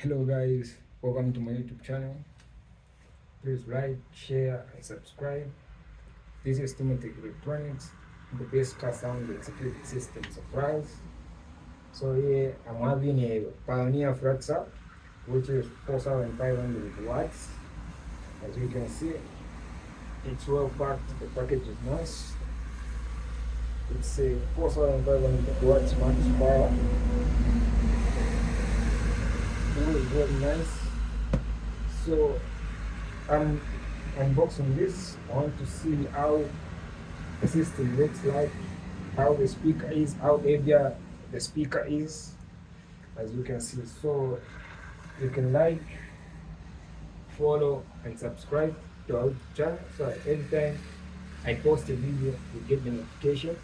Hello guys, welcome to my YouTube channel. Please like, share and subscribe. This is TIMO TECH Electronics, the best car sound and security system suppliers. So here I'm having a PIONEER Flat Subwoofer, which is 4500 watts. As you can see, it's well packed, the package is nice. It's a 4500 watts max power. Very nice. So I'm unboxing this. I want to see how the system looks like, how the speaker is, how heavy the speaker is, as you can see. So you can like, follow and subscribe to our channel, so every time I post a video you get the notification.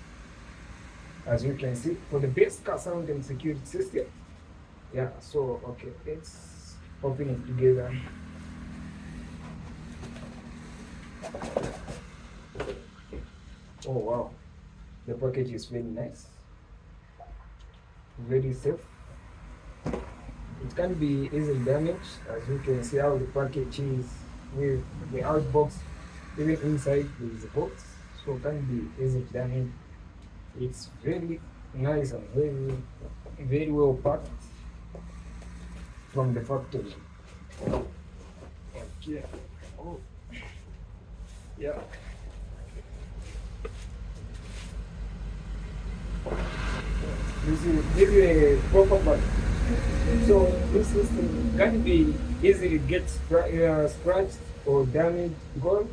As you can see, for the best car sound and security system. Yeah, so okay, let's open it together. Oh wow, the package is very nice, very safe. It can be easily damaged, as you can see how the package is with the outbox. Even inside there is a box, so it can be easily damaged. It's very nice and very well packed from the factory. Okay. Oh yeah. This is give you a proper pack. So this system can be easily get scratched or damaged because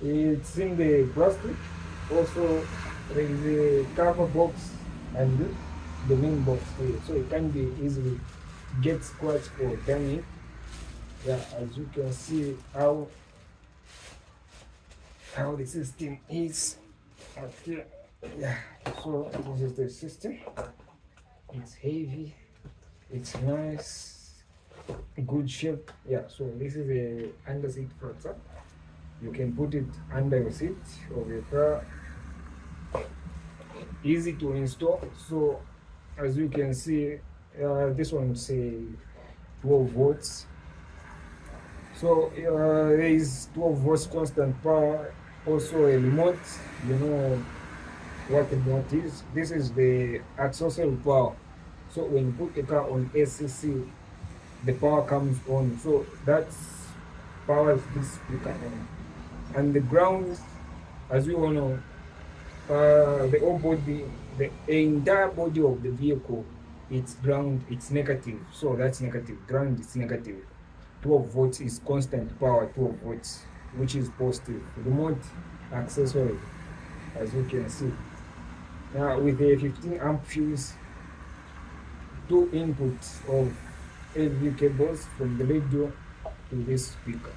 it's in the plastic. Also, there is a cover box and the main box here, so it can be easily get scratched or damaged. Yeah, as you can see how the system is. Okay. Yeah, so this is the system. It's heavy, it's nice, good shape. Yeah, so this is a under seat protector. You can put it under your seat of your car. Easy to install. So as you can see, this one say 12 volts. So there is 12 volts constant power. Also a remote. You know what the remote is. This is the accessory power. So when you put the car on ACC, the power comes on. So that's powers this speaker on. And the ground, as we all know, the whole body, the entire body of the vehicle, it's ground, it's negative. So that's negative. Ground is negative. 12 volts is constant power, 12 volts, which is positive. Remote accessory, as you can see. Now with a 15 amp fuse, 2 inputs of AV cables from the radio to this speaker.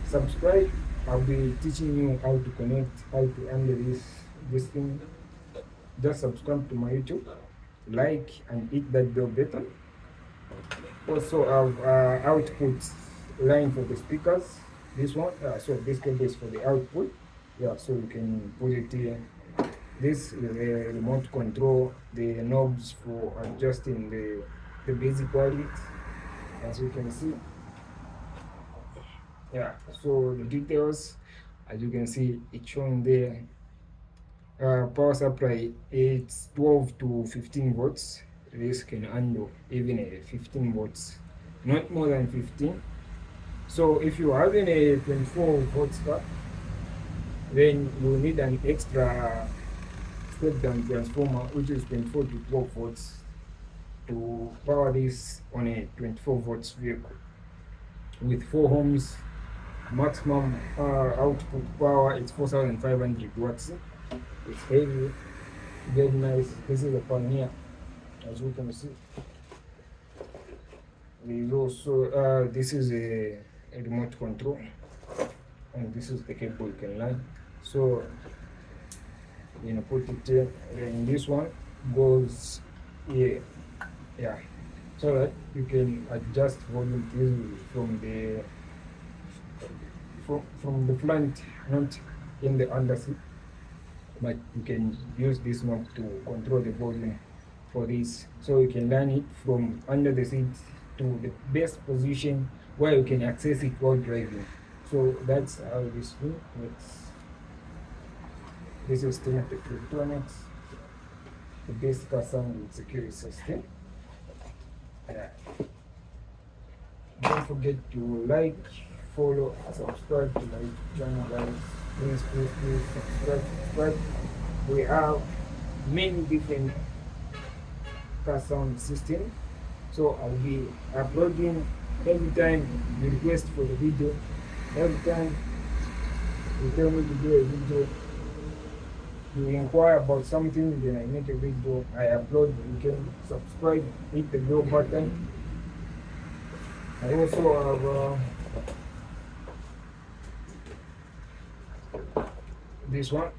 Subscribe. I'll be teaching you how to connect, how to handle this thing. Just subscribe to my YouTube, like and hit that bell button. Also have output line for the speakers. This one, so this cable is for the output. Yeah, so you can put it here. This is a remote control, the knobs for adjusting the basic quality, as you can see. Yeah, so the details, as you can see, it's shown there. Power supply, it's 12 to 15 volts. This can handle even a 15 volts, not more than 15. So if you're having a 24 volts car, then you need an extra step down transformer, which is 24 to 12 volts, to power this on a 24 volts vehicle with 4 ohms. Maximum output power is 4500 watts. It's heavy, very nice. This is a PIONEER, as you can see. There is also this is a remote control, and this is the cable you can line. So you know, put it there, and this one goes here. Yeah, so that you can adjust volume easily from the front, not in the underseat, but you can use this knob to control the volume for this, so you can learn it from under the seat to the best position where you can access it while driving. So that's how this works. This is TIMO TECH Electronics, the best car sound and security system. Yeah. Don't forget to like, follow, subscribe to my YouTube channel, guys. Please subscribe. We have many different car sound system, so I'll be uploading every time you request for the video. Every time you tell me to do a video, you inquire about something, then I make a video, I upload. You can subscribe, hit the bell button. I also have this one.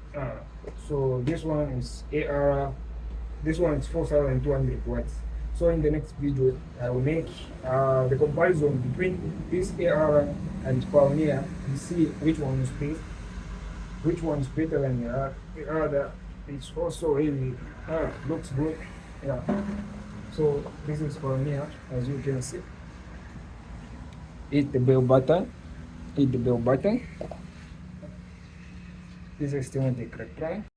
So this one is AR. This one is 4200 watts. So in the next video, I will make the comparison between this AR and Pioneer and see which one is best, which one is better than the other. It's also really looks good. Yeah. So this is Pioneer, as you can see. Hit the bell button. Hit the bell button. This is TIMO TECH Electronics.